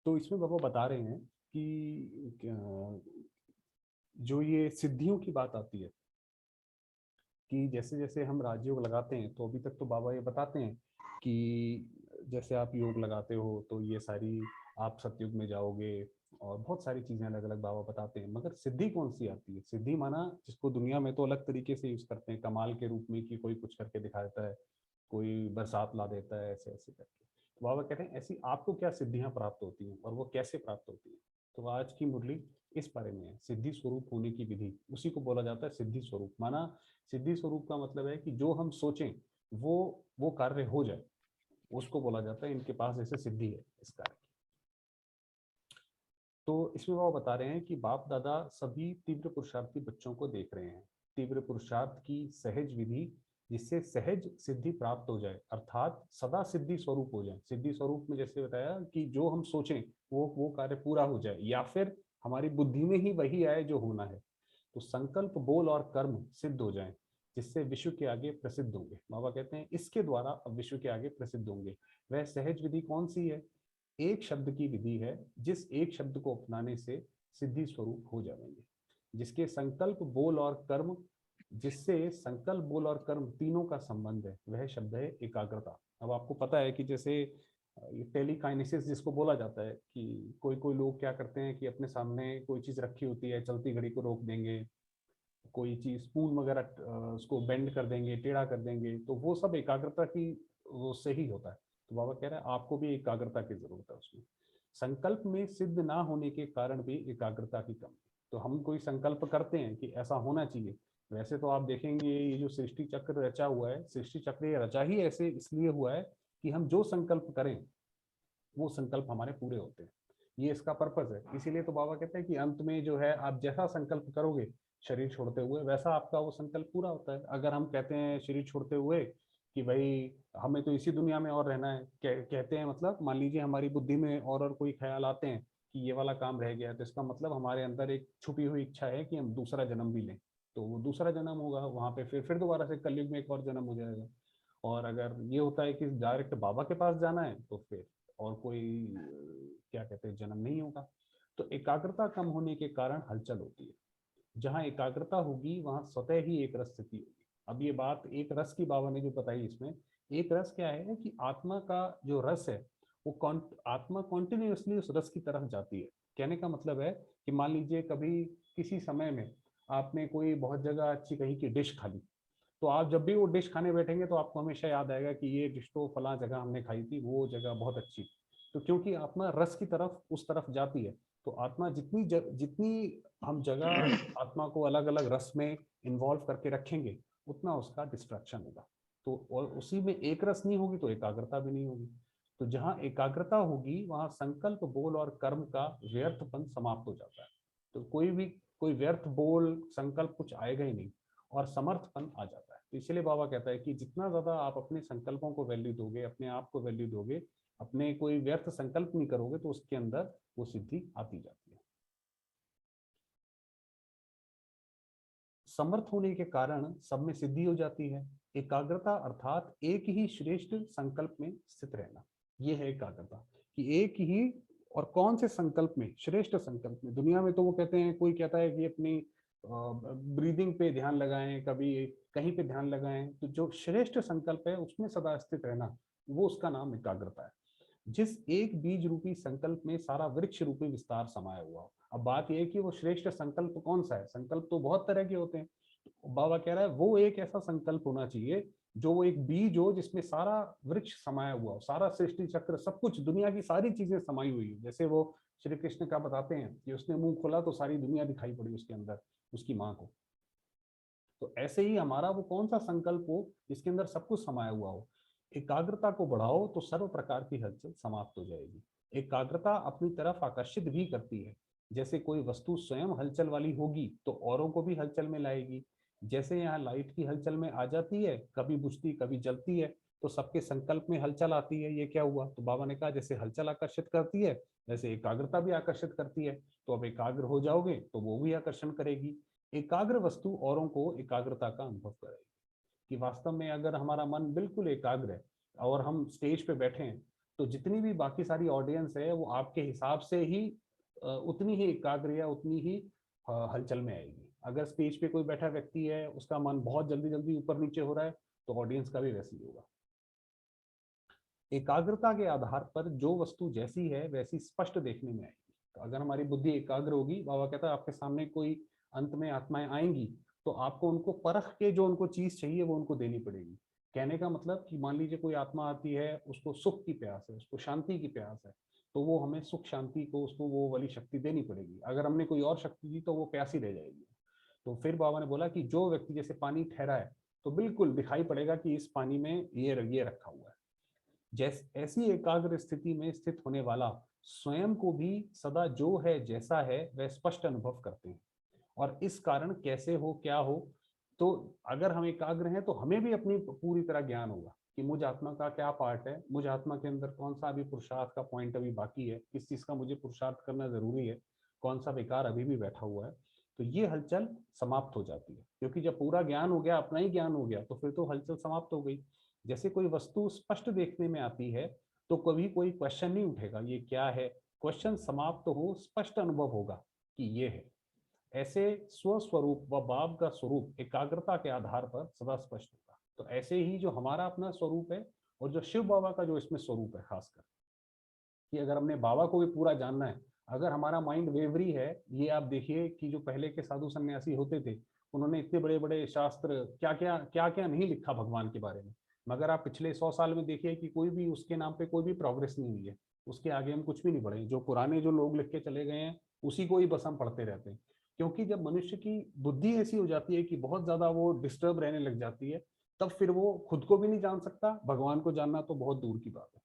तो इसमें बाबा बता रहे हैं कि जो ये सिद्धियों की बात आती है कि जैसे जैसे हम राजयोग लगाते हैं, तो अभी तक तो बाबा ये बताते हैं कि जैसे आप योग लगाते हो तो ये सारी आप सतयुग में जाओगे, और बहुत सारी चीजें अलग अलग बाबा बताते हैं। मगर सिद्धि कौन सी आती है? सिद्धि माना जिसको दुनिया में तो अलग तरीके से यूज करते हैं, कमाल के रूप में कि कोई कुछ करके दिखा देता है, कोई बरसात ला देता है, ऐसे ऐसे करके। तो बाबा कहते हैं ऐसी आपको क्या सिद्धियां प्राप्त होती हैं और वो कैसे प्राप्त होती हैं। तो आज की मुरली इस बारे में है, सिद्धि स्वरूप होने की विधि। उसी को बोला जाता है सिद्धि स्वरूप। माना सिद्धि स्वरूप का मतलब है कि जो हम सोचें वो कार्य हो जाए, उसको बोला जाता है इनके पास ऐसे सिद्धि है इस कार्य की। तो इसमें वो बता रहे हैं कि बाप दादा सभी तीव्र पुरुषार्थी बच्चों को देख रहे हैं। तीव्र पुरुषार्थ की सहज विधि, जिससे सहज सिद्धि प्राप्त हो जाए, अर्थात सदा सिद्धि स्वरूप हो जाए। सिद्धि स्वरूप में जैसे बताया कि जो हम सोचें वो कार्य पूरा हो जाए, या फिर हमारी बुद्धि में ही वही आए जो होना है। तो संकल्प, बोल और कर्म सिद्ध हो जाएं, जिससे विश्व के आगे प्रसिद्ध होंगे। बाबा कहते हैं इसके द्वारा अब विश्व के आगे प्रसिद्ध होंगे। वह सहज विधि कौन सी है? एक शब्द की विधि है, जिस एक शब्द को अपनाने से सिद्धि स्वरूप हो जाएंगे। जिसके संकल्प, बोल और कर्म, जिससे संकल्प, बोल और कर्म तीनों का संबंध है, वह शब्द है एकाग्रता। अब आपको पता है कि जैसे टेलीकाइनेसिस जिसको बोला जाता है, कि कोई कोई लोग क्या करते हैं कि अपने सामने कोई चीज रखी होती है, चलती घड़ी को रोक देंगे, कोई चीज स्पून वगैरह उसको बेंड कर देंगे, टेढ़ा कर देंगे, तो वो सब एकाग्रता की वो से ही होता है। तो बाबा कह रहे हैं आपको भी एकाग्रता की जरूरत है उसमें। संकल्प में सिद्ध ना होने के कारण भी एकाग्रता की कमी। तो हम कोई संकल्प करते हैं कि ऐसा होना चाहिए, वैसे तो आप देखेंगे ये जो सृष्टि चक्र रचा हुआ है, सृष्टि चक्र ये रचा ही ऐसे इसलिए हुआ है कि हम जो संकल्प करें वो संकल्प हमारे पूरे होते हैं। ये इसका पर्पस है। इसीलिए तो बाबा कहते हैं कि अंत में जो है आप जैसा संकल्प करोगे शरीर छोड़ते हुए, वैसा आपका वो संकल्प पूरा होता है। अगर हम कहते हैं शरीर छोड़ते हुए कि भाई हमें तो इसी दुनिया में और रहना है, कहते हैं मतलब मान लीजिए हमारी बुद्धि में और कोई ख्याल आते हैं कि ये वाला काम रह गया, तो इसका मतलब हमारे अंदर एक छुपी हुई इच्छा है कि हम दूसरा जन्म भी लें। तो वो दूसरा जन्म होगा, वहां पे फिर दोबारा से कलयुग में एक और जन्म हो जाएगा। और अगर ये होता है कि डायरेक्ट बाबा के पास जाना है, तो फिर और कोई क्या कहते हैं जन्म नहीं होगा। तो एकाग्रता कम होने के कारण हलचल होती है। जहाँ एकाग्रता होगी वहां स्वतः ही एक रस स्थिति होगी। अब ये बात एक रस की बाबा ने जो बताई, इसमें एक रस क्या है कि आत्मा का जो रस है वो आत्मा कॉन्टिन्यूसली उस रस की तरफ जाती है। कहने का मतलब है कि मान लीजिए कभी किसी समय में आपने कोई बहुत जगह अच्छी कहीं की डिश खा ली, तो आप जब भी वो डिश खाने बैठेंगे तो आपको हमेशा याद आएगा कि ये डिश तो फला जगह हमने खाई थी, वो जगह बहुत अच्छी। तो क्योंकि आत्मा रस की तरफ उस तरफ जाती है, तो आत्मा जितनी हम जगह आत्मा को अलग अलग रस में इन्वॉल्व करके रखेंगे, उतना उसका डिस्ट्रैक्शन होगा। तो और उसी में एक रस नहीं होगी तो एकाग्रता भी नहीं होगी। तो जहाँ एकाग्रता होगी वहां संकल्प, बोल और कर्म का व्यर्थपन समाप्त हो जाता है। तो कोई व्यर्थ बोल, संकल्प कुछ आएगा ही नहीं, और समर्थपन आ जाता है। तो इसलिए बाबा कहता है कि जितना ज्यादा आप अपने संकल्पों को वैल्यू दोगे, अपने आप को वैल्यू दोगे, अपने कोई व्यर्थ संकल्प नहीं करोगे, तो उसके अंदर वो सिद्धि आती जाती है। समर्थ होने के कारण सब में सिद्धि हो जाती है। एकाग्रता अर्थात एक ही श्रेष्ठ संकल्प में स्थित रहना, ये है एकाग्रता। कि एक ही, और कौन से संकल्प में? श्रेष्ठ संकल्प में। दुनिया में तो वो कहते हैं, कोई कहता है कि अपनी ब्रीदिंग पे ध्यान लगाएं, कभी कहीं पे ध्यान लगाएं। तो जो श्रेष्ठ संकल्प है उसमें सदा स्थित रहना, वो उसका नाम एकाग्रता है। जिस एक बीज रूपी संकल्प में सारा वृक्ष रूपी विस्तार समाया हुआ हो। अब बात यह है कि वो श्रेष्ठ संकल्प कौन सा है? संकल्प तो बहुत तरह के होते हैं। तो बाबा कह रहा है वो एक ऐसा संकल्प होना चाहिए जो वो एक बीज हो जिसमें सारा वृक्ष समाया हुआ हो, सारा सृष्टि चक्र, सब कुछ, दुनिया की सारी चीजें समाई हुई है। जैसे वो श्री कृष्ण का बताते हैं कि उसने मुंह खोला तो सारी दुनिया दिखाई पड़ी उसके अंदर, उसकी माँ को। तो ऐसे ही हमारा वो कौन सा संकल्प हो जिसके अंदर सब कुछ समाया हुआ हो। एकाग्रता को बढ़ाओ तो सर्व प्रकार की हलचल समाप्त हो जाएगी। एकाग्रता अपनी तरफ आकर्षित भी करती है। जैसे कोई वस्तु स्वयं हलचल वाली होगी तो औरों को भी हलचल में लाएगी। जैसे यहाँ लाइट की हलचल में आ जाती है, कभी बुझती कभी जलती है, तो सबके संकल्प में हलचल आती है। ये क्या हुआ? तो बाबा ने कहा जैसे हलचल आकर्षित करती है, वैसे एकाग्रता भी आकर्षित करती है। तो अब एकाग्र हो जाओगे तो वो भी आकर्षण करेगी। एकाग्र वस्तु औरों को एकाग्रता का अनुभव कराएगी। कि वास्तव में अगर हमारा मन बिल्कुल एकाग्र है और हम स्टेज पे बैठे हैं, तो जितनी भी बाकी सारी ऑडियंस है वो आपके हिसाब से ही उतनी ही एकाग्र या उतनी ही हलचल में आएगी। अगर स्टेज पे कोई बैठा व्यक्ति है, उसका मन बहुत जल्दी जल्दी ऊपर नीचे हो रहा है, तो ऑडियंस का भी वैसे ही होगा। एकाग्रता के आधार पर जो वस्तु जैसी है वैसी स्पष्ट देखने में आएगी। तो अगर हमारी बुद्धि एकाग्र होगी, बाबा कहता है आपके सामने कोई अंत में आत्माएं आएंगी, तो आपको उनको परख के जो उनको चीज चाहिए वो उनको देनी पड़ेगी। कहने का मतलब कि मान लीजिए कोई आत्मा आती है, उसको सुख की प्यास है, उसको शांति की प्यास है, तो वो हमें सुख शांति को उसको वो वाली शक्ति देनी पड़ेगी। अगर हमने कोई और शक्ति दी तो वो प्यासी रह जाएगी। तो फिर बाबा ने बोला कि जो व्यक्ति जैसे पानी ठहरा है, तो बिल्कुल दिखाई पड़ेगा कि इस पानी में ये रखा हुआ है। ऐसी एकाग्र स्थिति में स्थित होने वाला स्वयं को भी सदा जो है जैसा है वह स्पष्ट अनुभव करते हैं। और इस कारण कैसे हो क्या हो, तो अगर हम एकाग्र हैं तो हमें भी अपनी पूरी तरह ज्ञान होगा कि मुझ आत्मा का क्या पार्ट है, मुझ आत्मा के अंदर कौन सा अभी पुरुषार्थ का पॉइंट अभी बाकी है, किस चीज का मुझे पुरुषार्थ करना जरूरी है, कौन सा विकार अभी भी बैठा हुआ है। तो ये हलचल समाप्त हो जाती है, क्योंकि जब पूरा ज्ञान हो गया, अपना ही ज्ञान हो गया, तो फिर तो हलचल समाप्त हो गई। जैसे कोई वस्तु स्पष्ट देखने में आती है, तो कभी कोई क्वेश्चन नहीं उठेगा ये क्या है, क्वेश्चन समाप्त हो, स्पष्ट अनुभव होगा कि ये है। ऐसे स्वस्वरूप व भाव का स्वरूप एकाग्रता के आधार पर सदा स्पष्ट होगा। तो ऐसे ही जो हमारा अपना स्वरूप है और जो शिव बाबा का जो इसमें स्वरूप है, खासकर कि अगर हमने बाबा को भी पूरा जानना है, अगर हमारा माइंड वेवरी है, ये आप देखिए कि जो पहले के साधु सन्यासी होते थे, उन्होंने इतने बड़े बड़े शास्त्र क्या क्या नहीं लिखा भगवान के बारे में, मगर आप पिछले 100 साल में देखिए कि कोई भी उसके नाम पे कोई भी प्रोग्रेस नहीं हुई है, उसके आगे हम कुछ भी नहीं बढ़े। जो पुराने जो लोग लिख के चले गए हैं, उसी को ही बस हम पढ़ते रहते हैं। क्योंकि जब मनुष्य की बुद्धि ऐसी हो जाती है कि बहुत ज्यादा वो डिस्टर्ब रहने लग जाती है, तब फिर वो खुद को भी नहीं जान सकता, भगवान को जानना तो बहुत दूर की बात है।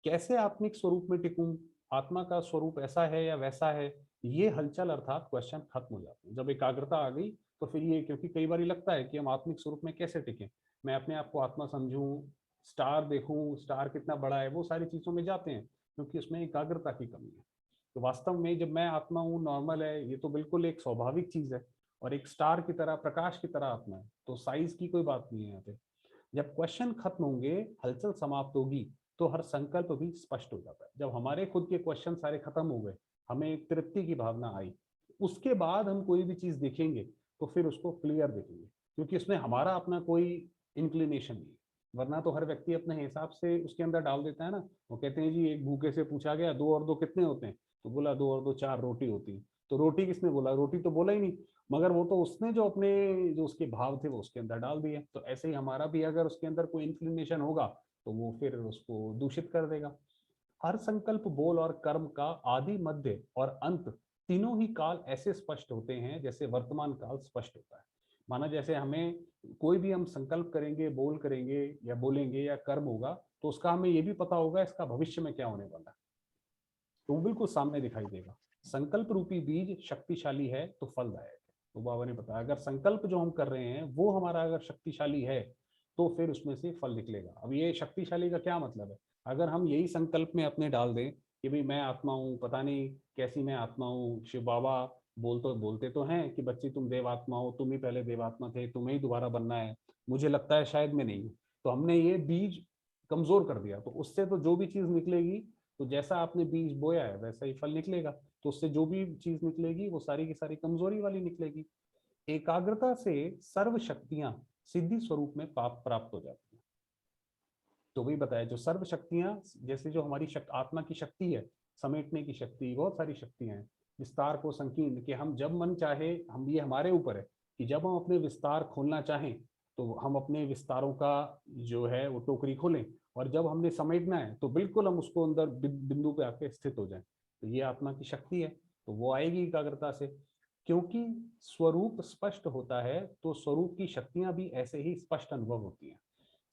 कैसे आत्मिक स्वरूप में टिकूं, आत्मा का स्वरूप ऐसा है या वैसा है, ये हलचल अर्थात क्वेश्चन खत्म हो जाते हैं जब एकाग्रता आ गई। तो फिर ये, क्योंकि कई बार लगता है कि हम आत्मिक स्वरूप में कैसे टिकें, मैं अपने आप को आत्मा समझूं, स्टार देखूं, स्टार कितना बड़ा है, वो सारी चीजों में जाते हैं, क्योंकि उसमें एकाग्रता की कमी है। तो वास्तव में जब मैं आत्मा हूँ, नॉर्मल है, ये तो बिल्कुल एक स्वाभाविक चीज है, और एक स्टार की तरह, प्रकाश की तरह आत्मा है, तो साइज की कोई बात नहीं है यहाँ पे। जब क्वेश्चन खत्म होंगे, हलचल समाप्त होगी, तो हर संकल्प भी स्पष्ट हो जाता है। जब हमारे खुद के क्वेश्चन सारे खत्म हो गए, हमें एक तृप्ति की भावना आई, उसके बाद हम कोई भी चीज देखेंगे तो फिर उसको क्लियर देखेंगे, क्योंकि उसमें हमारा अपना कोई इंक्लिनेशन नहीं है। वरना तो हर व्यक्ति अपने हिसाब से उसके अंदर डाल देता है ना। वो कहते हैं जी, एक भूखे से पूछा गया 2 और 2 कितने होते हैं, तो बोला 2 और 2 4 रोटी होती है। तो रोटी किसने बोला, रोटी तो बोला ही नहीं, मगर वो तो उसने जो अपने जो उसके भाव थे वो उसके अंदर डाल दिए। तो ऐसे ही हमारा भी अगर उसके अंदर कोई इंक्लिनेशन होगा, तो वो फिर उसको दूषित कर देगा। हर संकल्प, बोल और कर्म का आदि, मध्य और अंत तीनों ही काल ऐसे स्पष्ट होते हैं जैसे वर्तमान काल स्पष्ट होता है। माना जैसे हमें कोई भी हम संकल्प करेंगे, बोल करेंगे या बोलेंगे या कर्म होगा, तो उसका हमें ये भी पता होगा इसका भविष्य में क्या होने वाला है, तो वो बिल्कुल सामने दिखाई देगा। संकल्प रूपी बीज शक्तिशाली है तो फलदायक है। तो बाबा ने बताया अगर संकल्प जो हम कर रहे हैं वो हमारा अगर शक्तिशाली है, तो फिर उसमें से फल निकलेगा। अब ये शक्तिशाली का क्या मतलब है, अगर हम यही संकल्प में अपने डाल दें कि भाई मैं आत्मा हूँ, पता नहीं कैसी मैं आत्मा हूँ, शिव बाबा बोलते तो हैं कि बच्ची तुम देवात्मा हो, तुम ही पहले देवात्मा थे, तुम्हें ही दोबारा बनना है, मुझे लगता है शायद मैं नहीं हूँ, तो हमने ये बीज कमजोर कर दिया। तो उससे तो जो भी चीज निकलेगी, तो जैसा आपने बीज बोया है वैसा ही फल निकलेगा। तो उससे जो भी चीज निकलेगी वो सारी की सारी कमजोरी वाली निकलेगी। एकाग्रता से सर्व शक्तियां सिद्धि स्वरूप में पाप प्राप्त हो जाती है। तो वही बताया, जो सर्व शक्तियां, जैसे जो हमारी आत्मा की शक्ति है, समेटने की शक्ति, बहुत सारी शक्तियां हैं, विस्तार को संकीर्ण, कि हम जब मन चाहे, हम ये हमारे ऊपर है कि जब हम अपने विस्तार खोलना चाहें, तो हम अपने विस्तारों का जो है वो टोकरी खोलें, और जब हमने समेटना है तो बिल्कुल हम उसको अंदर बिंदु पे आके स्थित हो जाएं। तो ये आत्मा की शक्ति है, तो वो आएगी एकाग्रता से। क्योंकि स्वरूप स्पष्ट होता है, तो स्वरूप की शक्तियां भी ऐसे ही स्पष्ट अनुभव होती हैं।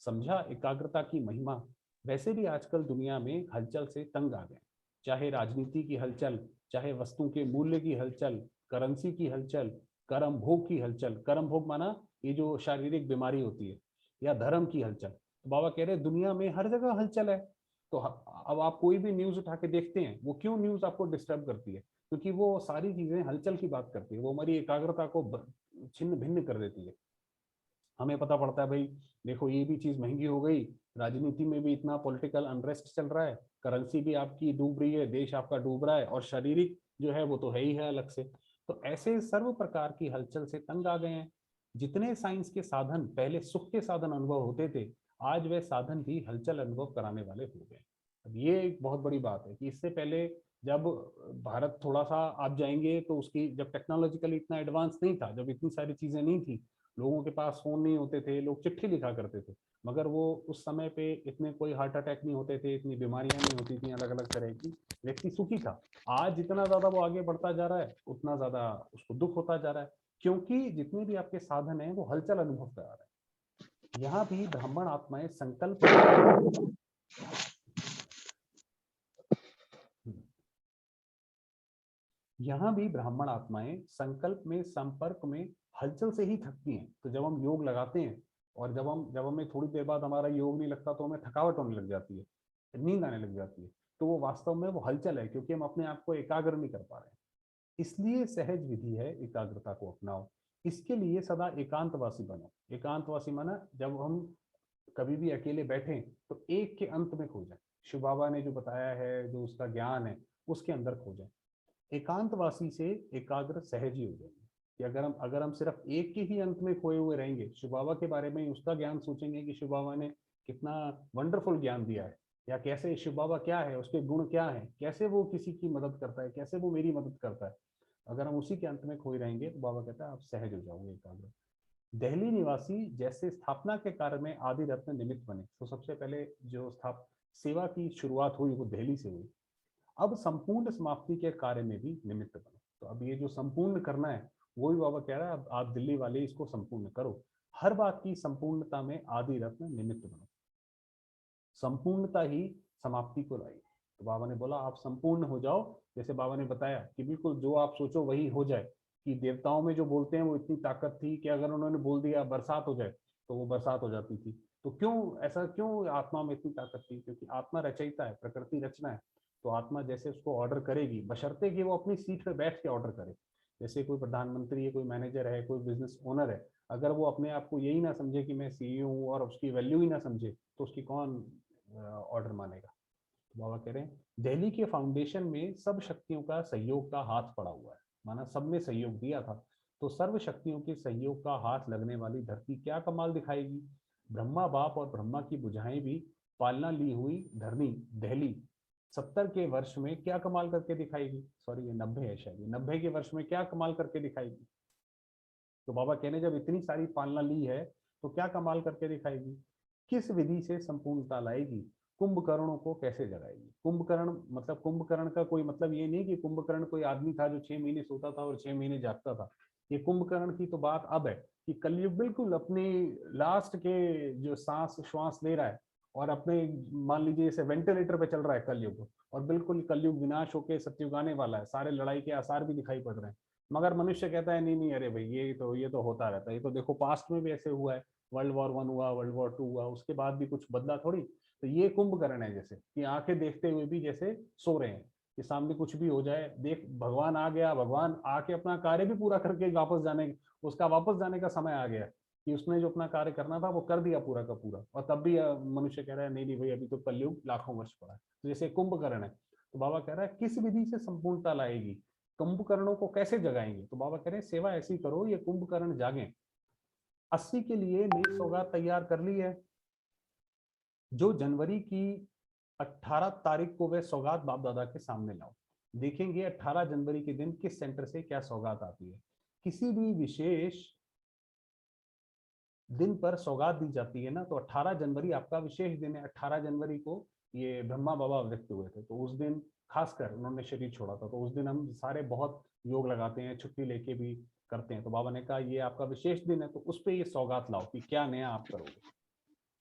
समझा एकाग्रता की महिमा। वैसे भी आजकल दुनिया में हलचल से तंग आ गए, चाहे राजनीति की हलचल, चाहे वस्तु के मूल्य की हलचल, करेंसी की हलचल, कर्म भोग की हलचल, कर्म भोग माना ये जो शारीरिक बीमारी होती है, या धर्म की हलचल। तो बाबा कह रहे हैं दुनिया में हर जगह हलचल है। तो अब आप कोई भी न्यूज उठा के देखते हैं, वो क्यों न्यूज आपको डिस्टर्ब करती है, क्योंकि वो सारी चीजें हलचल की बात करती है, वो हमारी एकाग्रता को छिन्न भिन्न कर देती है। हमें पता पड़ता है भाई देखो ये भी चीज महंगी हो गई, राजनीति में भी इतना पॉलिटिकल अनरेस्ट चल रहा है, करेंसी भी आपकी डूब रही है, देश आपका डूब रहा है, और शारीरिक जो है वो तो है ही है अलग से। तो ऐसे सर्व प्रकार की हलचल से तंग आ गए हैं। जितने साइंस के साधन पहले सुख के साधन अनुभव होते थे, आज वे साधन भी हलचल अनुभव कराने वाले हो गए। अब ये एक बहुत बड़ी बात है कि इससे पहले जब भारत थोड़ा सा आप जाएंगे तो उसकी जब टेक्नोलॉजिकली इतना एडवांस नहीं था, जब इतनी सारी चीजें नहीं थी, लोगों के पास फोन नहीं होते थे, लोग चिट्ठी लिखा करते थे, मगर वो उस समय पे इतने कोई हार्ट अटैक नहीं होते थे, इतनी बीमारियां नहीं होती थी अलग अलग तरह की, व्यक्ति सुखी था। आज जितना ज्यादा वो आगे बढ़ता जा रहा है उतना ज्यादा उसको दुख होता जा रहा है, क्योंकि जितने भी आपके साधन है वो हलचल अनुभव करा रहे हैं। यहाँ भी ब्राह्मण आत्माएं संकल्प यहाँ भी ब्राह्मण आत्माएं संकल्प में संपर्क में हलचल से ही थकती हैं। तो जब हम योग लगाते हैं और जब हमें थोड़ी देर बाद हमारा योग नहीं लगता तो हमें थकावट होने लग जाती है, नींद आने लग जाती है, तो वो वास्तव में वो हलचल है, क्योंकि हम अपने आप को एकाग्र नहीं कर पा रहे हैं। इसलिए सहज विधि है, एकाग्रता को अपनाओ। इसके लिए सदा एकांतवासी बनो। एकांतवासी माना जब हम कभी भी अकेले बैठे तो एक के अंत में खो जाए, शिव बाबा ने जो बताया है, जो उसका ज्ञान है उसके अंदर खो जाए। एकांतवासी से एकाग्र सहज ही हो जाएंगे। कि अगर हम सिर्फ एक के ही अंत में खोए हुए रहेंगे, शिव बाबा के बारे में उसका ज्ञान सोचेंगे कि शिव बाबा ने कितना वंडरफुल ज्ञान दिया है, या कैसे शिव बाबा क्या है, उसके गुण क्या है, कैसे वो किसी की मदद करता है, कैसे वो मेरी मदद करता है, अगर हम उसी के अंत में खोए रहेंगे तो बाबा कहता है आप सहज हो जाओगे, एकाग्र। दिल्ली निवासी जैसे स्थापना के कार्य में आदि रत्न निमित्त बने। तो सबसे पहले जो सेवा की शुरुआत हुई वो दिल्ली से हुई। अब संपूर्ण समाप्ति के कार्य में भी निमित्त बनो। तो अब ये जो संपूर्ण करना है वो भी बाबा कह रहा है, अब आप दिल्ली वाले इसको संपूर्ण करो। हर बात की संपूर्णता में आदि रत्न निमित्त बनो। संपूर्णता ही समाप्ति को लाई। तो बाबा ने बोला आप संपूर्ण हो जाओ। जैसे बाबा ने बताया कि बिल्कुल जो आप सोचो वही हो जाए, कि देवताओं में जो बोलते हैं वो इतनी ताकत थी कि अगर उन्होंने बोल दिया बरसात हो जाए तो वो बरसात हो जाती थी। तो क्यों आत्मा में इतनी ताकत थी? क्योंकि आत्मा रचयिता है, प्रकृति रचना है। तो आत्मा जैसे उसको ऑर्डर करेगी, बशर्ते कि वो अपनी सीट पे बैठ के ऑर्डर करे। जैसे कोई प्रधानमंत्री है, कोई मैनेजर है, कोई बिजनेस ओनर है, अगर वो अपने आप को यही ना समझे कि मैं सीईओ हूँ और उसकी वैल्यू ही ना समझे, तो उसकी कौन ऑर्डर मानेगा? तो बाबा कह रहे हैं दिल्ली के फाउंडेशन में सब शक्तियों का सहयोग का हाथ पड़ा हुआ है, माना सब ने सहयोग दिया था। तो सर्व शक्तियों के सहयोग का हाथ लगने वाली धरती क्या कमाल दिखाएगी? ब्रह्मा बाप और ब्रह्मा की बुझाएं भी पालना ली हुई धरनी दिल्ली 70 के वर्ष में क्या कमाल करके दिखाएगी? सॉरी ये 90 है शायद, 90 के वर्ष में क्या कमाल करके दिखाएगी? तो बाबा कहने जब इतनी सारी पालना ली है तो क्या कमाल करके दिखाएगी? किस विधि से संपूर्णता लाएगी? कुंभकर्णों को कैसे जगाएगी? कुंभकर्ण मतलब कुंभकर्ण का कोई मतलब ये नहीं कि कुंभकर्ण कोई आदमी था जो 6 महीने सोता था और 6 महीने जागता था। ये कुंभकर्ण की तो बात अब है कि कलयुग बिल्कुल अपनी लास्ट के जो सांस श्वास ले रहा है, और अपने मान लीजिए जैसे वेंटिलेटर पे चल रहा है कलयुग, और बिल्कुल कलयुग विनाश होकर सत्युग आने वाला है, सारे लड़ाई के आसार भी दिखाई पड़ रहे हैं। मगर मनुष्य कहता है नहीं नहीं, अरे भाई ये तो होता रहता है, ये तो देखो पास्ट में भी ऐसे हुआ है, वर्ल्ड वॉर 1 हुआ, वर्ल्ड वॉर 2 हुआ, उसके बाद भी कुछ बदला थोड़ी। तो ये कुंभकर्ण है, जैसे कि आंखें देखते हुए भी जैसे सो रहे हैं कि सामने कुछ भी हो जाए, देख भगवान आ गया, भगवान आके अपना कार्य भी पूरा करके वापस जाने का समय आ गया, कि उसने जो अपना कार्य करना था वो कर दिया पूरा का पूरा, और तब भी मनुष्य कह रहा है नहीं नहीं भाई अभी तो कलयुग लाखों वर्ष पड़ा है। तो जैसे कुंभकर्ण है, तो बाबा कह रहा है किस विधि से संपूर्णता लाएगी, कुंभकर्णों को कैसे जगाएंगे? तो बाबा कह रहे हैं सेवा ऐसी करो ये कुंभकर्ण जागे। 80 के लिए नई सौगात तैयार कर ली है, जो जनवरी की 18 तारीख को वह सौगात बाप दादा के सामने लाओ। देखेंगे 18 जनवरी के दिन किस सेंटर से क्या सौगात आती है। किसी भी विशेष दिन पर सौगात दी जाती है ना, तो 18 जनवरी आपका विशेष दिन है। 18 जनवरी को ये ब्रह्मा बाबा व्यक्त हुए थे, तो उस दिन खासकर उन्होंने शरीर छोड़ा था, तो उस दिन हम सारे बहुत योग लगाते हैं, छुट्टी लेके भी करते हैं। तो बाबा ने कहा ये आपका विशेष दिन है, तो उस पर ये सौगात लाओ कि क्या नया आप करोगे।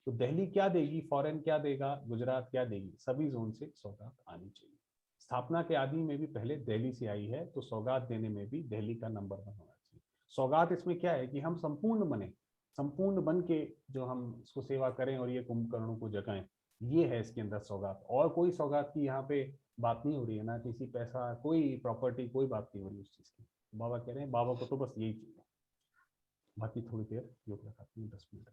तो दिल्ली क्या देगी, फॉरेन क्या देगा, गुजरात क्या देगी, सभी जोन से सौगात आनी चाहिए। स्थापना के आदि में भी पहले दिल्ली से आई है, तो सौगात देने में भी दिल्ली का नंबर 1 होना चाहिए। सौगात इसमें क्या है कि हम संपूर्ण बने, संपूर्ण बन के जो हम इसको सेवा करें और ये कुंभकर्णों को जगाएं, ये है इसके अंदर सौगात। और कोई सौगात की यहाँ पे बात नहीं हो रही है, ना किसी पैसा, कोई प्रॉपर्टी, कोई बात नहीं हो रही उस चीज की। बाबा कह रहे हैं बाबा को तो बस यही चाहिए। बाकी थोड़ी देर योग लगाते हैं, 10 मिनट।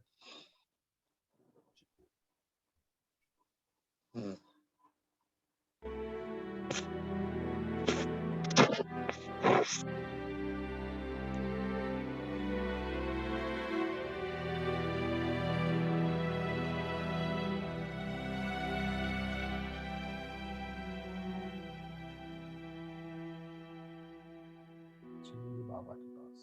हम्म। चलिए बाबा के पास।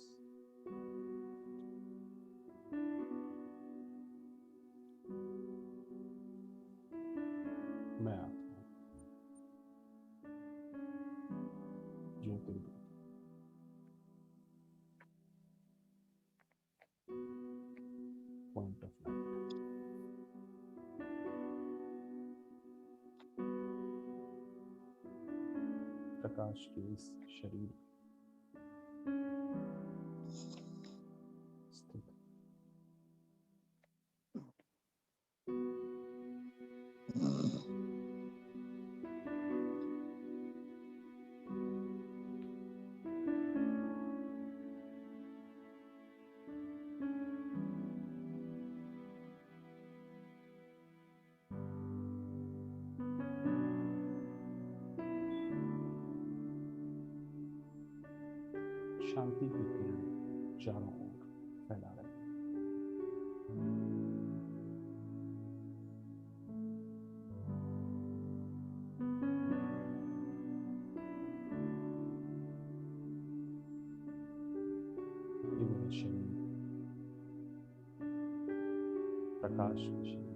मैं आत्मा ज्योतिर्लिंग, पॉइंट ऑफ लाइट, प्रकाश के इस शरीर स्थित शांति की किरण चारों ओर फैला रहे हैं। ये मेरा शरीर प्रकाश का शरीर,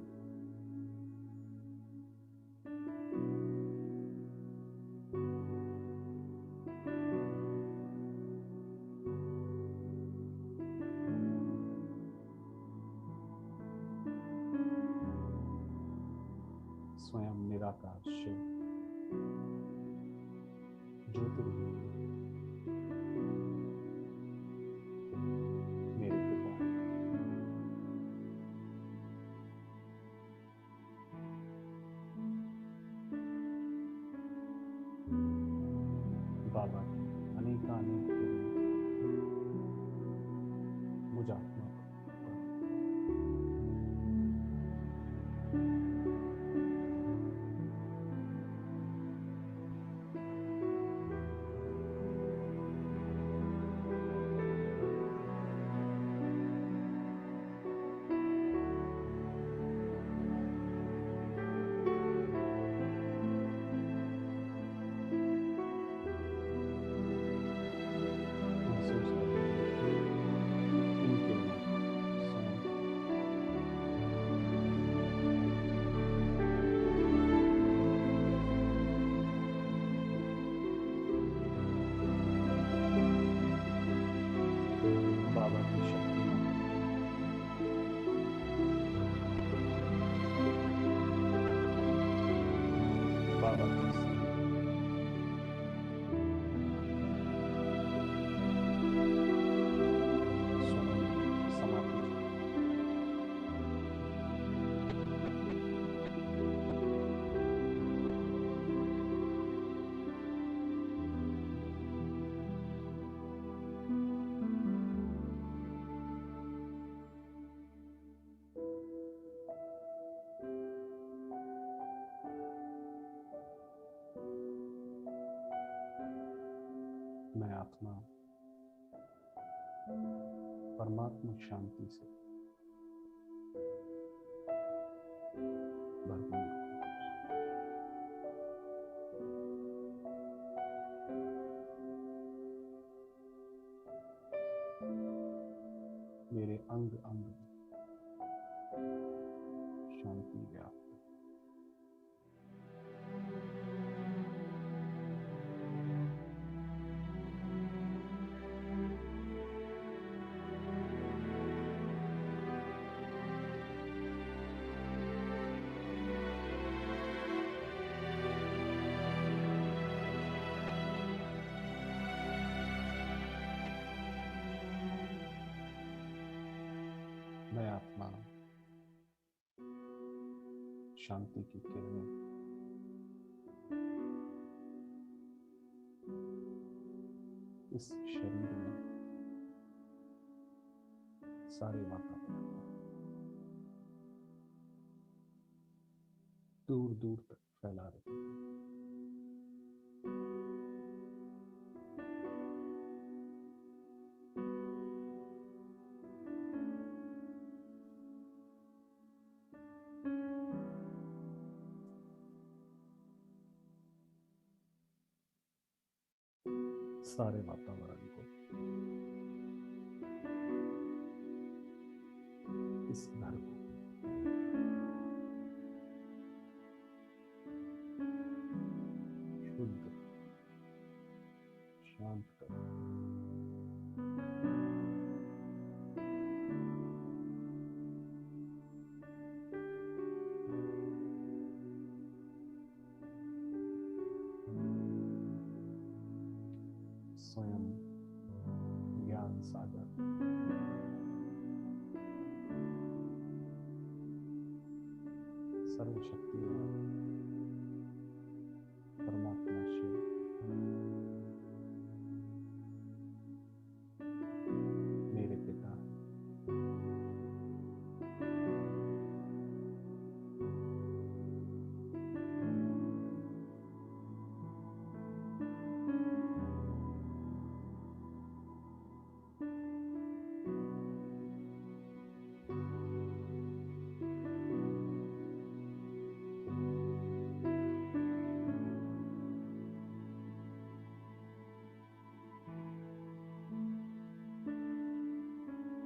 स्वयं निराकार शिव ज्योतिर्लिंग मेरे पिता बाबा की अनेकानेक किरणें मुझ आत्मा पर महसूस करते हैं। इन किरणों को स्वयं बाबा की शक्ति बाबा की स्वयं समाधि मैं आत्मा परमात्मा शांति से भरपूर हूँ। मेरे अंग अंग में शांति व्याप्त है। मैं आत्मा शांति की किरणें इस शरीर में सारे वातावरण में। तू दूर दूर तक फैला रही है। सारे वातावरण को, इस घर को शुद्ध, शांत करो। स्वयं ज्ञान सागर, सर्वशक्तिमान परमात्मा शिव मेरे पिता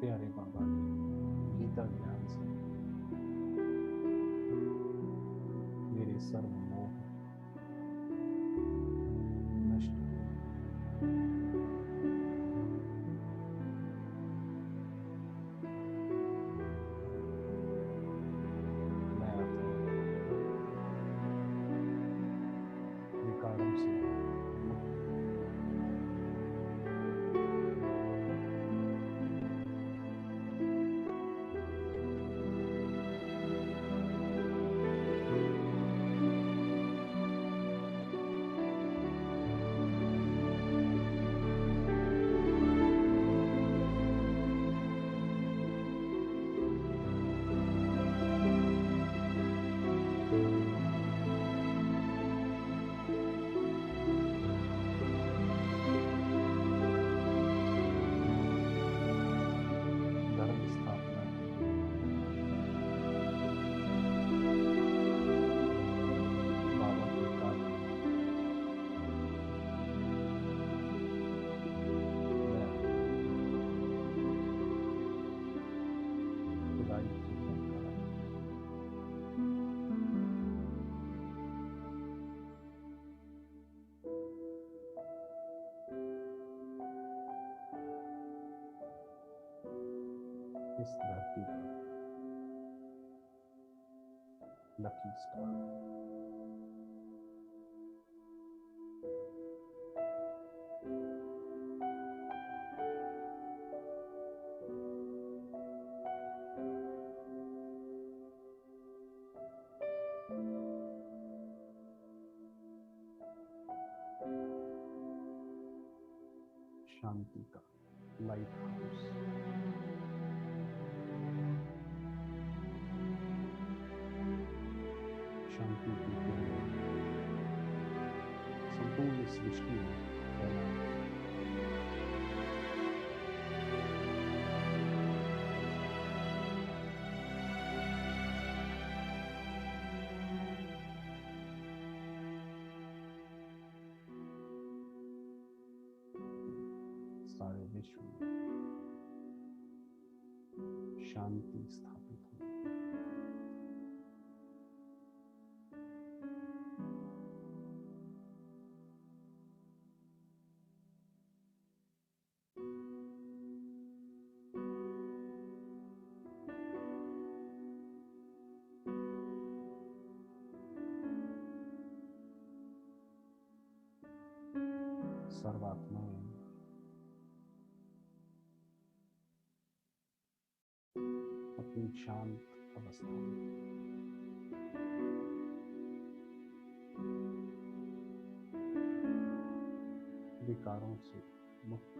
प्यारे बाबा के गीता ज्ञान से मेरे सर्व मोह नष्ट हो। मैं अपने विकारों से मुक्त धर्म स्थापना बाबा के कार्य मैं खुदाई की फनकार इस धरती पर लकी स्टार शांति का लाइट हाउस, शांति की किरणें संपूर्ण सृष्टि में फैला। सारे विश्व में शांति स्थापित हो। सर्वात्माएं अपनी शांत अवस्था में विकारों से मुक्त